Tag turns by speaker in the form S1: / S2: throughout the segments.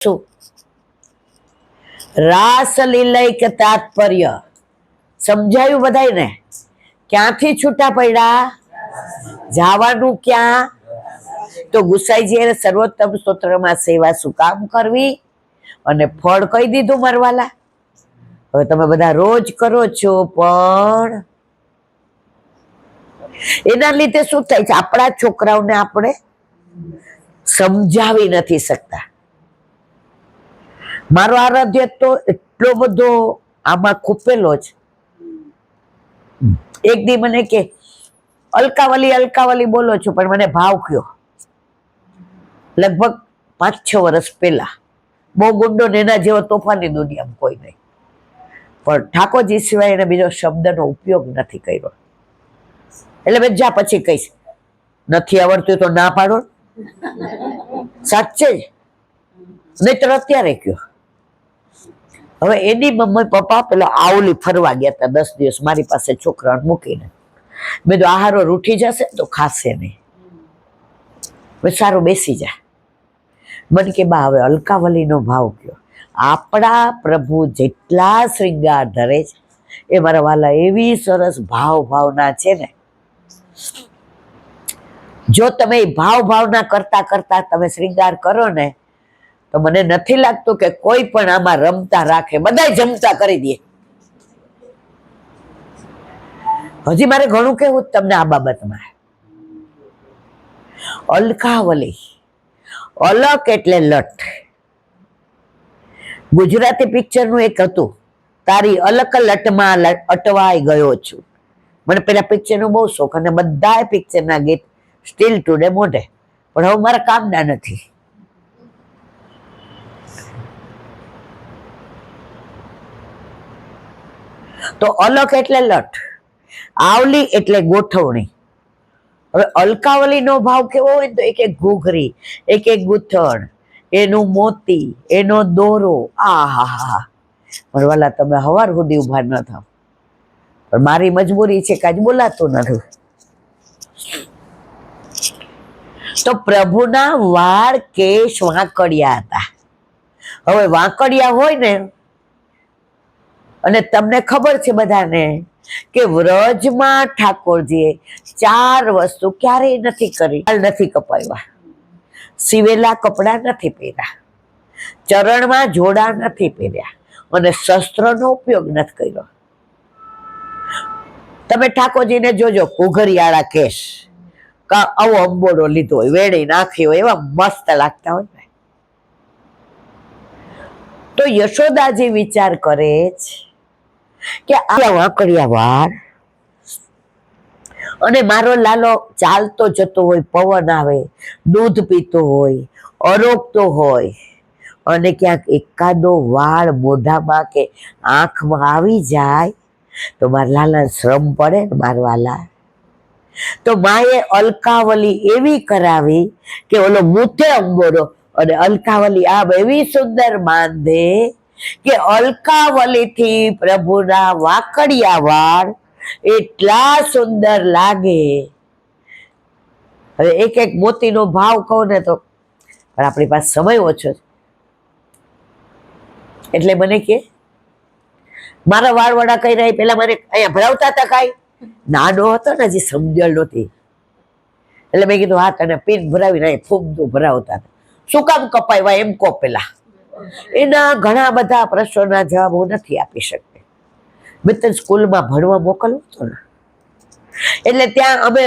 S1: શું રાસલીલૈક તાત્પર્ય સમજાયું બધાને? ક્યાંથી છૂટા પડ્યા? જવાનું ક્યાં? તો ગુસાઈજીએ સર્વોત્તમ સ્તોત્રમાં સેવા શું કામ કરવી અને ફળ કહી દીધું મરવાલા. હવે તમે બધા રોજ કરો છો, પણ એના લીધે શું થાય છે? આપણા છોકરાઓને આપણે સમજાવી નથી શકતા. મારો આરાધ્ય તો એટલો બધો આમાં ખૂપેલો જ. એક દી મને કે અલકાવલી અલકાવલી બોલો છો, પણ મને ભાવ કયો. લગભગ 5-6 વર્ષ પહેલા. બહુ ગુંડો ને એના જેવો તોફાની દુનિયામાં કોઈ નહીં, પણ ઠાકોરજી સિવાય એને બીજો શબ્દનો ઉપયોગ નથી કર્યો. એટલે મેં જા પછી કહીશ, નથી આવડતું તો ના પાડો, સાચે જ, નહીતર અત્યારે કયો. હવે એની મમ્મી પપ્પા પેલા આવલી ફરવા ગયા હતા 10 દિવસ મારી પાસે છોકરાને મૂકીને. મેં તો આહારો રૂઠી જશે તો ખાશે નહીં. સારું બેસી જા. મને કે બા હવે અલકાવલીનો ભાવ કયો. આપણા પ્રભુ જેટલા શ્રૃંગાર ધરે છે એ મારા વાલા એવી સરસ ભાવના છે ને. જો તમે ભાવના કરતા કરતા તમે શ્રૃંગાર કરો ને, તો મને નથી લાગતું કે કોઈ પણ આમાં રમતા રાખે, બધા જમતા કરી દે. હજી મારે ઘણું કેવું તમને આ બાબતમાં. અલકાવલી, અલક એટલે લટ. ગુજરાતી પિક્ચરનું એક હતું, તારી અલક લટમાં અટવાઈ ગયો છું. મને પેલા પિક્ચરનો બહુ શોખ, અને બધા પિક્ચરના ગીત સ્ટીલ ટુડે મોઢે, પણ હવે મારા કામના નથી. તો અલક એટલે લટ, આવલી એટલે ગોઠવણી. હવે અલકાવલીનો ભાવ કેવો હોય તો એક એક ઘૂઘરી, એક એક ગૂંથણ, એનું મોતી, એનો દોરો, આહા. પણ વાલા તમે હવાર સુધી ઉભા ન થાવ, પણ મારી મજબૂરી છે કે આજ બોલાતું નથી. તો પ્રભુના વાળ કેશ વાંકડિયા હતા. હવે વાંકડિયા હોય ને, અને તમને ખબર છે બધાને કે વ્રજમાં ઠાકોરજીએ 4 વસ્તુ ક્યારેય નથી કરી. નથી કપાવ્યા, સીવેલા કપડા નથી પહેર્યા, ચરણમાં જોડા નથી પહેર્યા, અને શસ્ત્રનો ઉપયોગ નથી કર્યો. તમે ઠાકોરજીને જોજો, ઘૂઘરિયાળા કેશ, આવો અંબોડો લીધો હોય, વેણી નાખી હોય, એવા મસ્ત લાગતા હોય ને. તો યશોદાજી વિચાર કરે છે કે આ વાંકડિયા વાળ, અને મારો લાલો ચાલતો જતો હોય, પવન આવે, દૂધ પીતો હોય, અરોગતો હોય, અને ક્યાંક એકાદો વાળ મોઢામાં કે આંખમાં આવી જાય તો મારા લાલા શ્રમ પડે ને મારવાલા. તો માએ અલકાવલી એવી કરાવી કે ઓલો મૂથે અંબોડો, અને અલકાવલી આમ એવી સુંદર બાંધે કે અલકાવલીથી પ્રભુના વાંકડિયા વાળ એટલા સુંદર લાગે. હવે એક એક મોતીનો ભાવ કહું ને તો, પણ આપણી પાસે સમય ઓછો છે. એટલે મને કે મારા વાળ વડા કઈ રહી, પેલા મને અહીંયા ભરાવતા હતા, કાંઈ નાનો હતો ને, હજી સમજણ નહોતી. એટલે મેં કીધું હા, તને પિન ભરાવીને અહીં ફૂમતું ભરાવતા હતા. શું કામ કપાવ્યા એમ કહો પેલા. એના ઘણા બધા પ્રશ્નોના જવાબ હું નથી આપી શકતી. મેં તને સ્કૂલમાં ભણવા મોકલવું હતો ને, એટલે ત્યાં અમે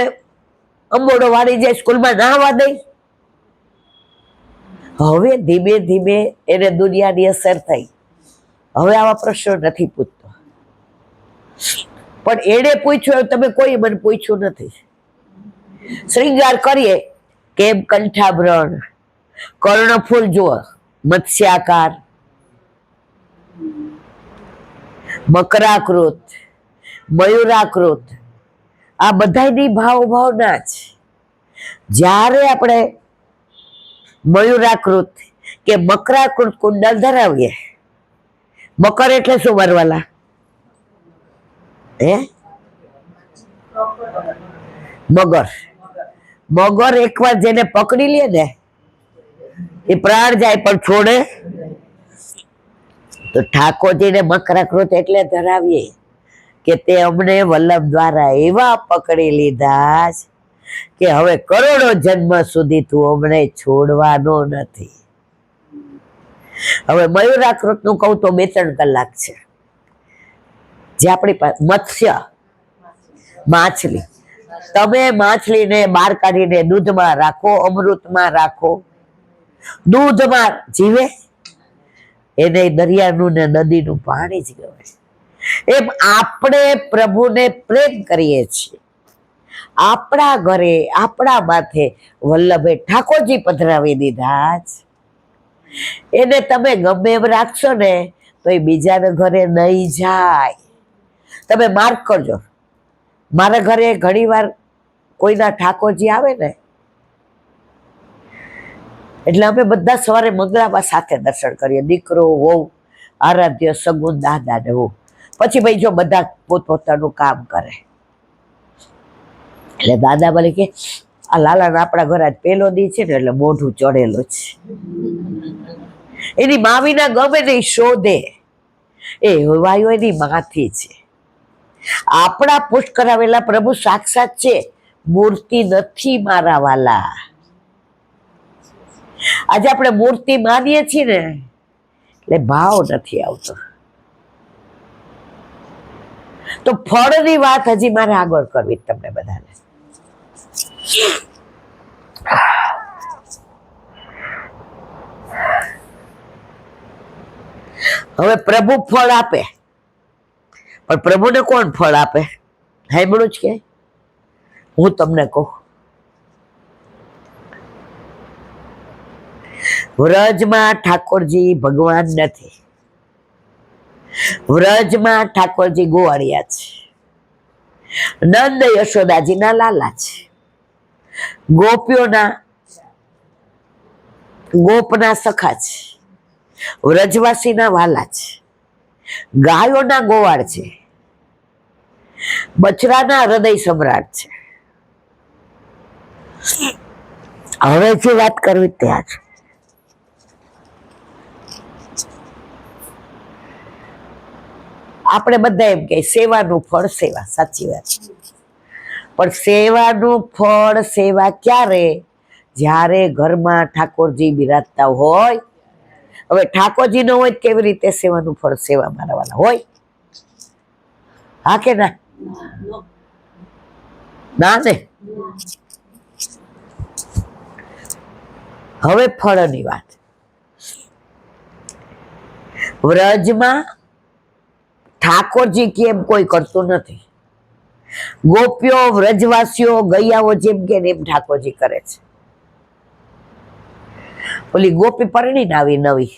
S1: અંબોડો વાળી જાય, સ્કૂલમાં નાહવા દઈ. હવે ધીમે ધીમે એને દુનિયાની અસર થઈ, હવે આવા પ્રશ્નો નથી પૂછતો. પણ એણે પૂછ્યું, તમે કોઈ મને પૂછ્યું નથી. શ્રૃંગાર કરીએ કેમ, કંઠાભરણ, કર્ણફૂલ જુઓ, મત્સ્યાકાર, મકરાકૃત, મયુરાકૃત, આ બધાની ભાવના જ. જ્યારે આપણે મયુરાકૃત કે મકરાકૃત કુંડલ ધરાવીએ, મકર એટલે શું મારવાલા? મગર. મગર એકવાર જેને પકડી લે ને, એ પ્રાણ જાય પણ છોડે. તો ઠાકોરજીને મકરાકૃત એટલે ધરાવીએ કે તે અમને વલ્લભ દ્વારા એવા પકડી લીધા કે હવે કરોડો જન્મ સુધી તું અમને છોડવાનો નથી. હવે મયુરાકૃત નું કહું તો 2-3 કલાક છે. જે આપણી પાસે મત્સ્ય માછલી, તમે માછલીને બહાર કાઢીને દૂધમાં રાખો, અમૃતમાં રાખો, દૂધમાં જીવે, એને દરિયાનું ને નદીનું પાણી જ ગમે. એમ આપણે પ્રભુને પ્રેમ કરીએ છીએ. આપણા ઘરે આપણા માથે વલ્લભે ઠાકોરજી પધરાવી દીધા. એને તમે ગમે એમ રાખશો ને તો એ બીજાના ઘરે નહીં જાય. તમે માર્ક કરજો, મારા ઘરે ઘણી વાર કોઈના ઠાકોરજી આવે ને એટલે અમે બધા સવારે મંગળામાં સાથે દર્શન કરીએ, દીકરો વહુ આરાધ્ય સગુન દાદા ને હું. પછી ભાઈ જો બધા પોતપોતાનું કામ કરે એટલે દાદા બોલે કે આ લાલાને આપણા ઘર આજ પહેલો દી છે ને એટલે મોઢું ચડેલું છે. એની માવીના ગમે નહીં શોધે, એ વાયુ એની માથી છે. આપણા પુષ્ટ કરાવેલા પ્રભુ સાક્ષાત છે, મૂર્તિ નથી મારા વાલા. આજે આપણે મૂર્તિ માનીએ છીએ ને એટલે ભાવ નથી આવતો. તો ફળની વાત હજી મારે આગળ કરવી તમને બધાને. હવે પ્રભુ ફળ આપે, પણ પ્રભુને કોણ ફળ આપે? સાંભળ્યું જ કે હું તમને કહું, વ્રજમાં ઠાકોરજી ભગવાન નથી. વ્રજમાં ઠાકોરજી ગોવાળિયા છે, નંદ યશોદાજીના લાલા છે, ગોપના સખા છે, વ્રજવાસીના વાલા છે, ગાયોના ગોવાળ છે, બછડાના હૃદય સમ્રાટ છે. હવે જે વાત કરવી ત્યાં છે. આપણે બધા એમ કે સેવાનું ફળ સેવા, સાચી વાત, પણ સેવાનું ફળ સેવા ક્યારે? જ્યારે ઘરમાં ઠાકોરજી બિરાજતા હોય. હવે ઠાકોરજી ન હોય કેવી રીતે સેવાનું ફળ સેવા મારા વાલા હોય? હા કે ના? ના ને. હવે ફળની વાત. વ્રજમાં ઠાકોરજી કેમ કોઈ કરતું નથી. ગોપીઓ વ્રજવાસીઓ ગૈયાઓ જેમ કે એમ ઠાકોરજી કરે છે. ઓલી ગોપી પરણીને આવી નવી,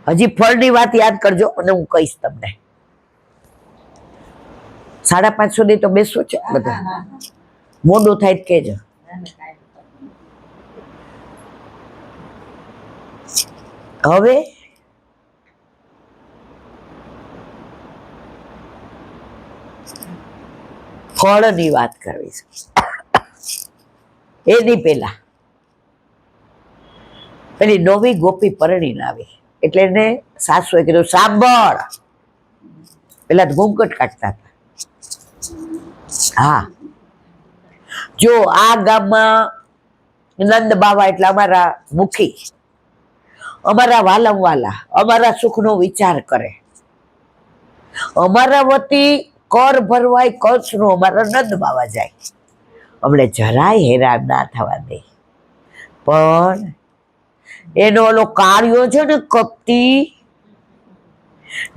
S1: હજી ફળની વાત યાદ કરજો અને હું કહીશ તમને. 5:30 સુધી તો બેસવું છે બધા, મોડું થાય જ કહેજો. હવે ફળની વાત કરવી છે. એની પેલા પેલી નવી ગોપી પરણીને આવી એટલે એને સાસુએ કીધું સાંભળ. પેલા તો ઘૂંઘટ કાઢતા હતા. હા, જો આ ગામમાં નંદ બાવા એટલે અમારા મુખી, અમારા વાલા, અમારા સુખનો વિચાર કરે, અમારા વતી કર ભરવાય કચ્છનો અમારા નંદ બાવા જાય, અમને જરાય હેરાન ના થવા દે. પણ એનો ઓલો કાર્યો છે ને કપટી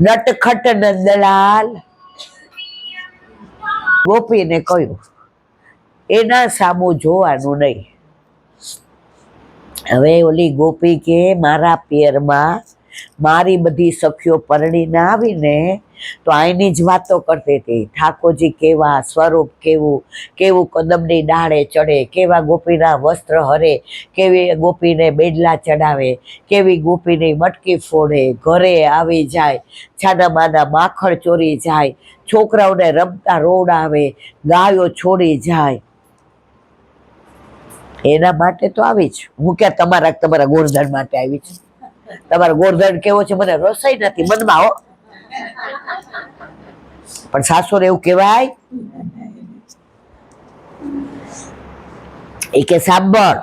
S1: નટખટ નંદલાલ, ગોપીને કહ્યું એના સામું જોવાનું નહીં. હવે ઓલી ગોપી કે મારા પિયરમાં મારી બધી સખીઓ પરણીને આવીને તો આઈની જ વાતો કરતી હતી. ઠાકોરજી કેવા, સ્વરૂપ કેવું, કેવું કદમની ડાળે ચડે, કેવા ગોપીના વસ્ત્ર હરે, કેવી ગોપીને બેડલા ચડાવે, કેવી ગોપીની મટકી ફોડે, ઘરે આવી જાય, છાના માના માખણ ચોરી જાય, છોકરાઓને રમતા રોડાવે, ગાયો છોડી જાય. એના માટે તો આવી જ. હું ક્યાં તમારા ગોરધન માટે આવી છું? તમારો ગોરધન કેવો છે મને રસોઈ નથી મનમાં હો, પણ સાસુને એવું કહેવાય. એ કે સાંભળ,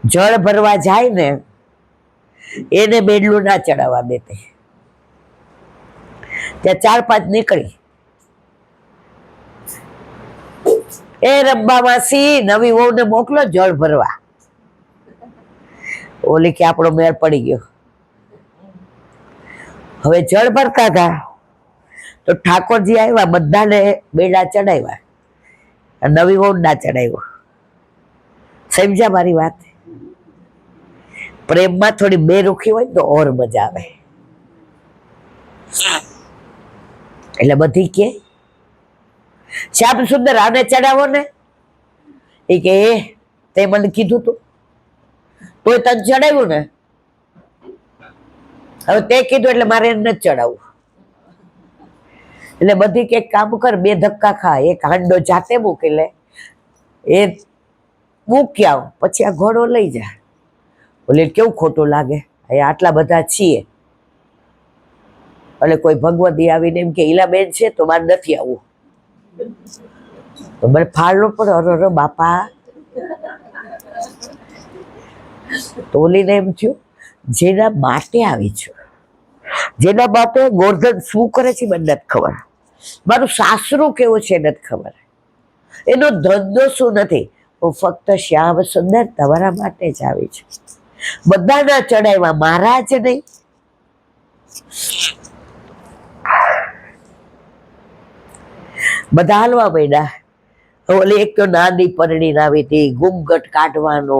S1: જળ ભરવા જાય ને એને બેડલું ના ચડાવવા દેતે. ત્યાં 4-5 નીકળી, એ રબ્બા માસી નવી વહુને મોકલો જળ ભરવા. ઓલી કે આપણો મેળ પડી ગયો. હવે જળ ભરતા હતા તો ઠાકોરજી આવ્યા, બધાને બેડા ચડાવ્યા, નવી વહુ ના ચડાવ્યો. સમજ્યા મારી વાત? પ્રેમમાં થોડી બેરુખી હોય તો ઓર મજા આવે. એટલે બધી કે શ્યામ સુંદર આને ચડાવો ને, એ કે તે મને કીધું તું તોય તને ચડાવ્યું ને, હવે તે કીધું એટલે મારે એને નથી ચડાવવું. એટલે બધી કે કામ કર, 2 ધક્કા ખા, એક હાંડો જાતે મૂકી લે, એ મૂકી આવ, પછી આ ઘોડો લઈ જા. બોલે કેવું ખોટું લાગે, આટલા બધા છીએ એટલે કોઈ ભગવતી આવીને એમ કે ઈલાબેન છે તો મારે નથી આવવું, તો મને ફાળલો પડે. અરે બાપા, તો ઓલીને એમ થયું જેના માટે આવી છું, જેના માટે ગોરધન શું કરે છે મને નથી ખબર, મારું સાસરું કેવું છે નથી ખબર, એનો ધંધો શું નથી, હું ફક્ત શ્યામ સુંદર તમારા માટે જ આવી છું. બધાના ચડાવ્યા, મારા જ નહીં. બધા હાલવા માંડ્યા. ઓલી એક તો નાની પરણી આવી હતી, ઘૂંઘટ કાઢવાનો,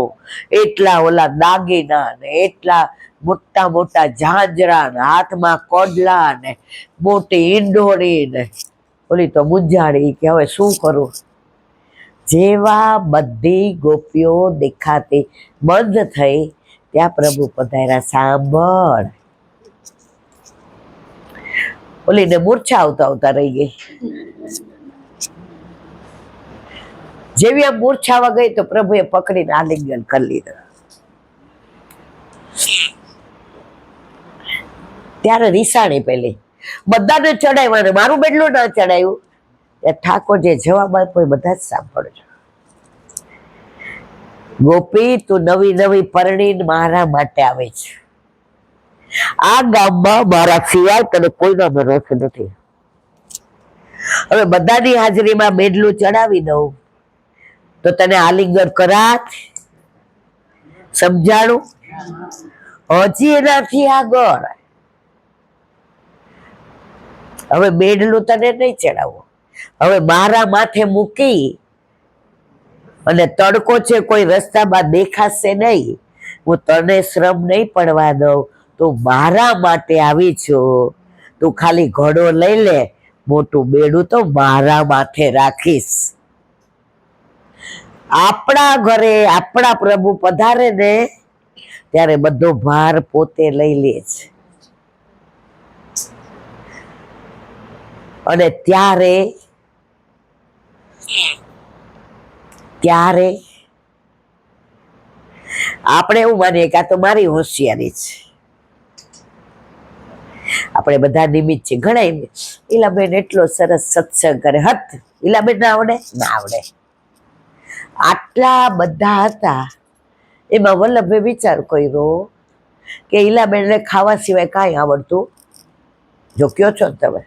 S1: એટલા ઓલા દાગીના ને એટલા મોટા મોટા ઝાંઝરા ને હાથમાં કોડલા ને મોટી ઈંડોળી ને, ઓલી તો મુંજાણી કે હવે શું કરું. જેવા બધી ગોપીઓ દેખાતી બંધ થઈ ત્યાં પ્રભુ પધાર્યા. સાંભળ, ઓલીને મૂર્છા આવતા આવતા રહી ગઈ. જેવી આ મૂર્છાવા ગઈ તો પ્રભુએ પકડીને આલિંગન કરી લીધો. ત્યારે રીસાણી પેલી બધાને ચડાવ્યા ને મારું બેડલું ના ચડાવ્યું. ઠાકોર જે જવાબ આપ્યો એ બધા જ સાંભળજો. ગોપી, તું નવી નવી પરણીને મારા માટે આવે છે. આ ગામમાં મારા સિવાય તને કોઈનો રસ નથી. હવે બધાની હાજરીમાં બેડલું ચડાવી દઉં તો તને આલિંગન કરાત? સમજાણું? હજી એનાથી આગળ હવે બેડલું તને નહીં ચડાવો. હવે મારા માથે મૂકી અને તડકો છે કોઈ રસ્તામાં દેખાશે નહીં, હું તને શ્રમ નહીં પડવા દઉં. તું મારા માટે આવી છું, તું ખાલી ઘોડો લઈ લે, મોટું બેડું તો મારા માથે રાખીશ. આપણા ઘરે આપણા પ્રભુ પધારે ને ત્યારે બધો ભાર પોતે લઈ લે છે. અને ત્યારે આપણે એવું માનીએ કે આ તો મારી હોશિયારી છે, આપણે બધા નિમિત્ત છે. ઘણા ઈલાબેન એટલો સરસ સત્સંગ કરે, હત ઈલાબેન ના આવડે? ના આવડે. આટલા બધા હતા એમાં વલ્લભે વિચાર કર્યો કે ઈલાબેનને ખાવા સિવાય કાંઈ આવડતું? જો કયો છો તમે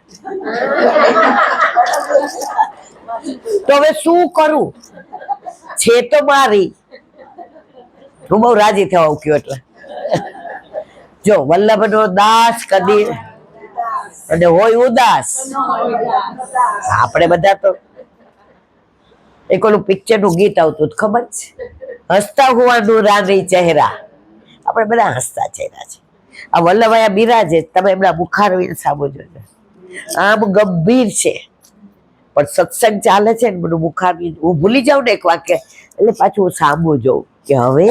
S1: તો હવે શું કરું, છે તો મારી. હું બહુ રાજી થવા કયો એટલે જો વલ્લભનો દાસ કદી અને હોય ઉદાસ. આપણે બધા તો એક ઓલું પિક્ચર નું ગીત આવતું ખબર છે, હસતા હોવાનું રાની ચહેરા. આપણે બધા હસતા ચહેરા છે. આ વલ્લભયા બિરાજે, તમે એમના મુખારવિંદ સાંભળજો, આમ ગંભીર છે પણ સત્સંગ ચાલે છે ને બધું મુખારવિંદ. હું ભૂલી જાઉં ને એક વાક્ય એટલે પાછું હું સાંભળું જોઉં કે હવે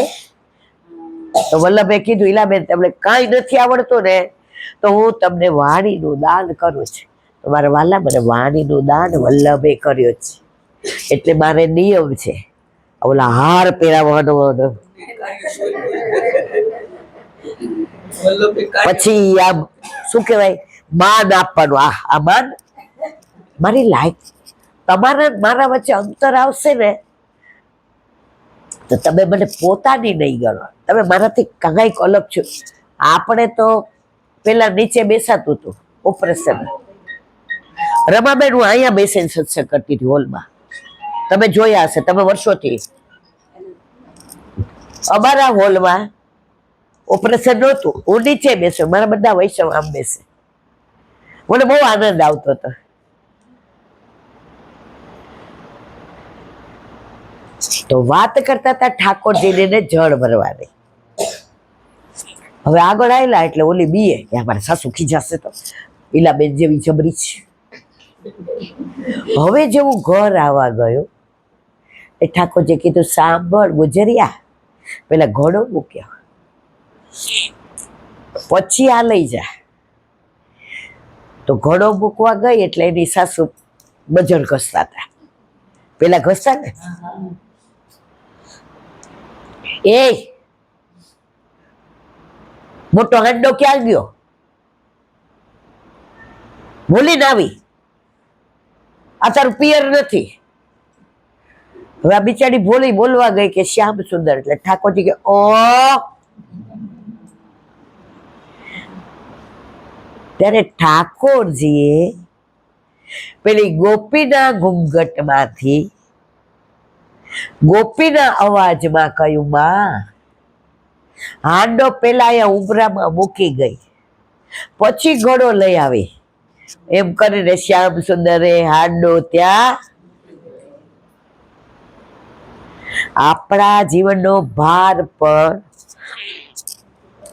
S1: તો વલ્લભે કીધું ઈલાબેન તમને કાંઈ નથી આવડતું ને તો હું તમને વાણીનું દાન કરું છું. તમારા વાલા મને વાણીનું દાન વલ્લભે કર્યો છે એટલે મારે નિયમ છે ઓલા હાર પહેરાવવાનો, પછી આમ શું કહેવાય, માન આપવાનું. આ માન મારી લાયક. તમારા મારા વચ્ચે અંતર આવશે ને તો તમે મને પોતાની નહીં ગણો, તમે મારાથી કંઈક અલગ છો. આપણે તો પેલા નીચે બેસાતું હતું ઓપરેશન. રમાબેન હું અહીંયા બેસીને સત્સંગ કરતી હતી હોલમાં, તમે જોયા હશે, તમે વર્ષોથી. અમારા હોલમાં ઓપરેશન નહોતું, હું નીચે બેસે, મારા બધા વૈષ્ણવ આમ બેસે. મને બહુ આનંદ આવતો હતો. તો વાત કરતા હતા ઠાકોરજીને ને જળ ભરવાની. હવે આગળ આવેલા એટલે ઓલી બીએ કે અમારા સાસુ ખીજાશે તો, ઈલાબેન જેવી જબરી છે. હવે જેવું ઘર આવવા ગયો એ ઠાકોરજી કીધું, સાંભળ ગુજરિયા, પેલા ઘોડો મૂક્યો, પછી આ લઈ જા. તો ઘોડો મૂકવા ગઈ એટલે એની સાસુ બજર ઘસતા હતા, પેલા ઘસતા ને, એ મોટો હાંડો ક્યાં ગયો, ભૂલીને આવી, આ તારું પિયર નથી. હવે આ બિચારી ભોલી બોલવા ગઈ કે શ્યામ સુંદર, એટલે ઠાકોરજી કે ઓ. ત્યારે ઠાકોરજીએ પેલી ગોપીના ઘૂંઘટમાંથી ગોપીના અવાજમાં કહ્યું, માં હાંડો પેલા અહીંયા ઉંબરામાં મૂકી ગઈ, પછી ઘોડો લઈ આવી. એમ કરીને શ્યામ સુંદરે હાંડો ત્યાં. આપણા જીવનનો ભાર પર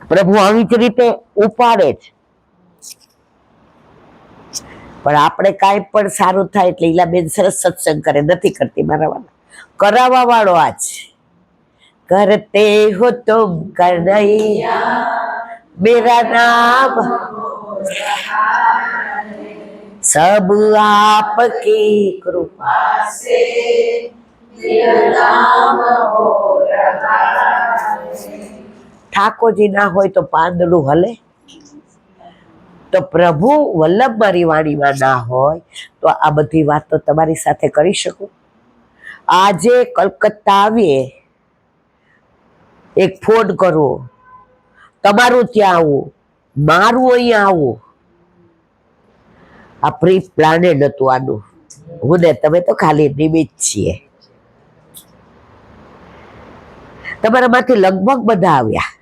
S1: પ્રભુ આવી જ રીતે ઉપાડે જ. પણ આપણે કાંઈ પણ સારું થાય એટલે ઈલાબેન સરસ સત્સંગ કરે, નથી કરતી મારા વાળા, કરાવવા વાળો આજ. કરતે હો તુમ કનૈયા મેરા નામ સબ આપકી કૃપા સે ઠાકોરજી ના હોય તો પાંદડું હલે, તો પ્રભુ વલ્લભ મારી વાણીમાં ના હોય તો આ બધી વાતો તમારી સાથે કરી શકું. આજે કલકત્તા આવીએ, એક ફોન કરવો, તમારું ત્યાં આવું, મારું અહીંયા આવું, આ પ્રી પ્લાનેડ હતું આનું. હું ને તમે તો ખાલી નિમિત્ત છીએ. તમારામાંથી લગભગ બધા આવ્યા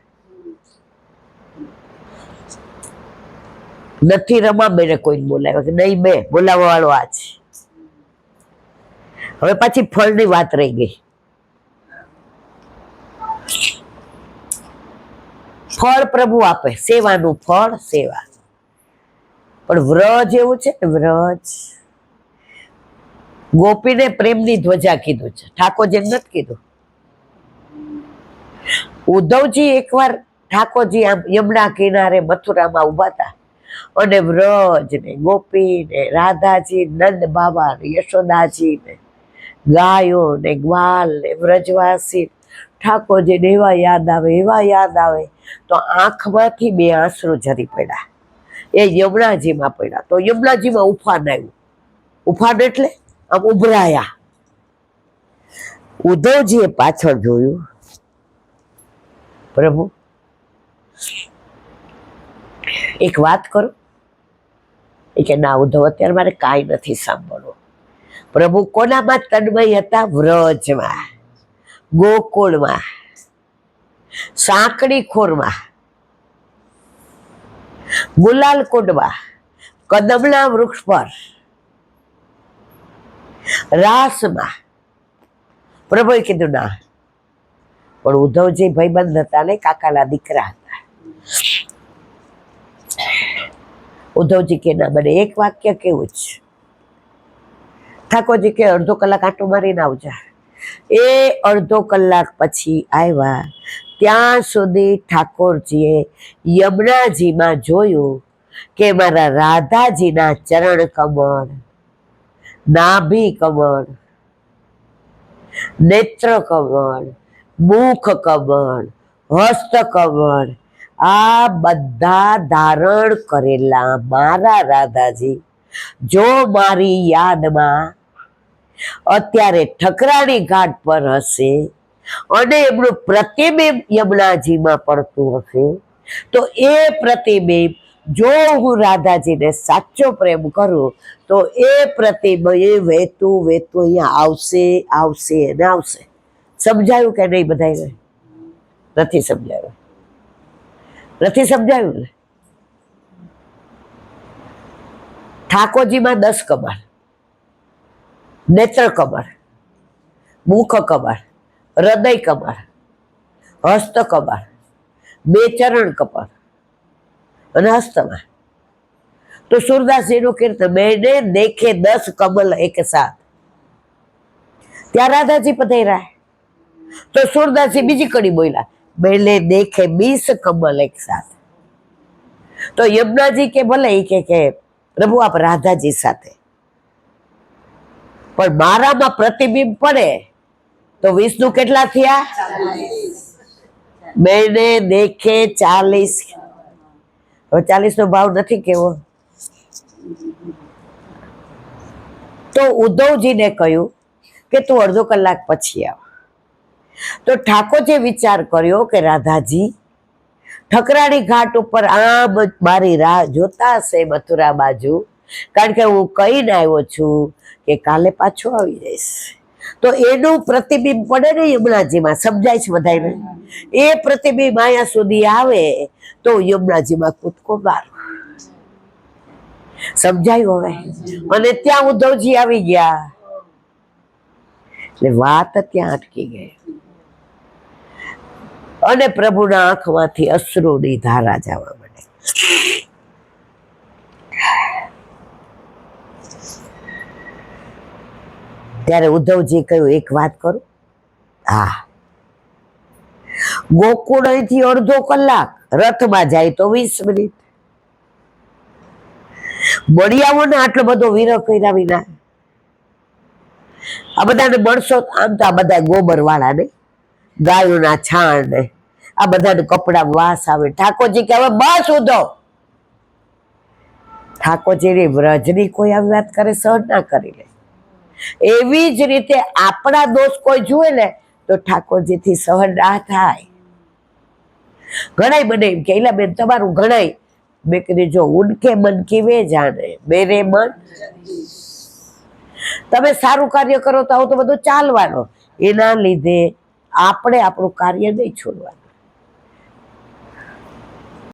S1: નથી. રમાબેને કોઈને બોલાવ્યો કે નહીં, મેં બોલાવવા વાળો આ છે. હવે પાછી ફળની વાત રહી ગઈ. ફળ પ્રભુ આપે, સેવાનું ફળ સેવા. પણ વ્રજ એવું છે ને, વ્રજ ગોપીને પ્રેમની ધ્વજા કીધું છે, ઠાકોરજી નથી કીધું. ઉદ્ધવજી એકવાર ઠાકોરજી આમ યમુના કિનારે મથુરામાં ઉભા હતા અને વ્રજ ને ગોપી ને રાધાજી, નંદ બાબા ને યશોદાજી ને ગાયો ને ગ્વાલ ને વ્રજવાસી, ઠાકોરજીને એવા યાદ આવે, એવા યાદ આવે તો આંખમાંથી બે આંસુ ઝરી પડ્યા. એ યમુનાજીમાં પડ્યા તો યમુનાજીમાં ઉફાન આવ્યું. ઉફાન એટલે આમ ઉભરાયા. ઉદ્ધવજીએ પાછળ જોયું, પ્રભુ એક વાત કરો. એ કે ના ઉદ્ધવ, અત્યારે મારે કાંઈ નથી સાંભળવું. પ્રભુ કોનામાં તન્મય હતા? વ્રજમાં, ગોકુળમાં, સાંકડી ખોરમાં, ગુલાલ કુંડમાં, કદમના વૃક્ષ પર, રાસમાં. પ્રભુએ કીધું ના. પણ ઉદ્ધવજી ભાઈબંધ હતા ને, કાકાના દીકરા હતા. ઉદ્ધવજી કે ના, મને એક વાક્ય કેવું જ. ઠાકોરજી કે અડધો કલાક આંટો મારીને આવજા. એ અડધો કલાક પછી આવ્યા. ત્યાં સુધી ઠાકોરજીએ યમુનાજીમાં જોયું કે મારા રાધાજીના ચરણ કમળ, નાભી કમળ, નેત્ર કમળ, મુખ કમળ, હસ્ત કમળ, આ બધા ધારણ કરેલા મારા રાધાજી જો મારી યાદમાં અત્યારે ઠકરાણી ઘાટ પર હશે અને એમનું પ્રતિબિંબ યમુનાજીમાં પડતું હશે, તો એ પ્રતિબિંબ જો હું રાધાજીને સાચો પ્રેમ કરું તો એ પ્રતિબિંબ એ વહેતું વહેતું અહીંયા આવશે આવશે અને આવશે. સમજાયું કે નહીં બધાને? નથી સમજાયું? નથી સમજાયું ને? ઠાકોરજીમાં 10 કમળ, નેત્ર કમળ, મુખ કમળ, હૃદય કમળ, હસ્ત કમળ, 2 ચરણ કમળ અને હસ્તમાં. તો સુરદાસજીનું કીર્તન મેને દેખે 10 કમલ એક સાથ, ત્યાં રાધાજી પધાર્યા. તો સુરદાસજી બીજી કડી બોલ્યા, મેને દેખે 20 કમલ એક સાથ. તો યમુનાજી કે ભલે કે પ્રભુ આપ રાધાજી સાથે, પણ મારામાં પ્રતિબિંબ પડે તો વિષ્ણુ કેટલા થયા? મેને દેખે 40. હવે 40 નો ભાવ નથી કેવો. તો ઉદ્ધવજીને કહ્યું કે તું અડધો કલાક પછી આવ. તો ઠાકોરજીએ વિચાર કર્યો કે રાધાજી ઠકરાણી ઘાટ ઉપર આમ મારી રાહ જોતા હશે મથુરા બાજુ, કારણ કે હું કહીને આવ્યો છું કે કાલે પાછો આવી જઈશ. તો એનું પ્રતિબિંબ પડે ને યમુનાજીમાં. સમજાય છે બધાને? એ પ્રતિબિંબ અહીંયા સુધી આવે તો યમુનાજીમાં કૂદકો મારો. સમજાયું હવે? અને ત્યાં ઉદ્ધવજી આવી ગયા એટલે વાત ત્યાં અટકી ગઈ અને પ્રભુના આંખમાંથી અશ્રુની ધારા જવા માંડી. ત્યારે ઉદ્ધવજી કહ્યું એક વાત કરું? હા. ગોકુળ અહીંથી અડધો કલાક, રથમાં જાય તો 20 મિનિટ. મળી આવો ને આટલો બધો વિરહ કર્યા વિના. આ બધાને મળશો આમ તો આ બધા ગોબર વાળા ને, ગાયોના છાણ ને, આ બધાને કપડા વાસ આવે. ઠાકોરજી કે હવે બસ ઉધો. ઠાકોરજીની વ્રજની કોઈ આવી વાત કરે સહન ના કરી લે. એવી જ રીતે આપણા દોષ કોઈ જુએ ને તો ઠાકોરજીથી સહન ના થાય. ઘણાય મને એમ કે એલા બેન તમારું ઘણાય. મેં કીધું જો ઉનકે મન કી વે જાને, મેરે મન. તમે સારું કાર્ય કરો તો આવું તો બધું ચાલવાનું. એના લીધે આપણે આપણું કાર્ય નહીં છોડવાનું.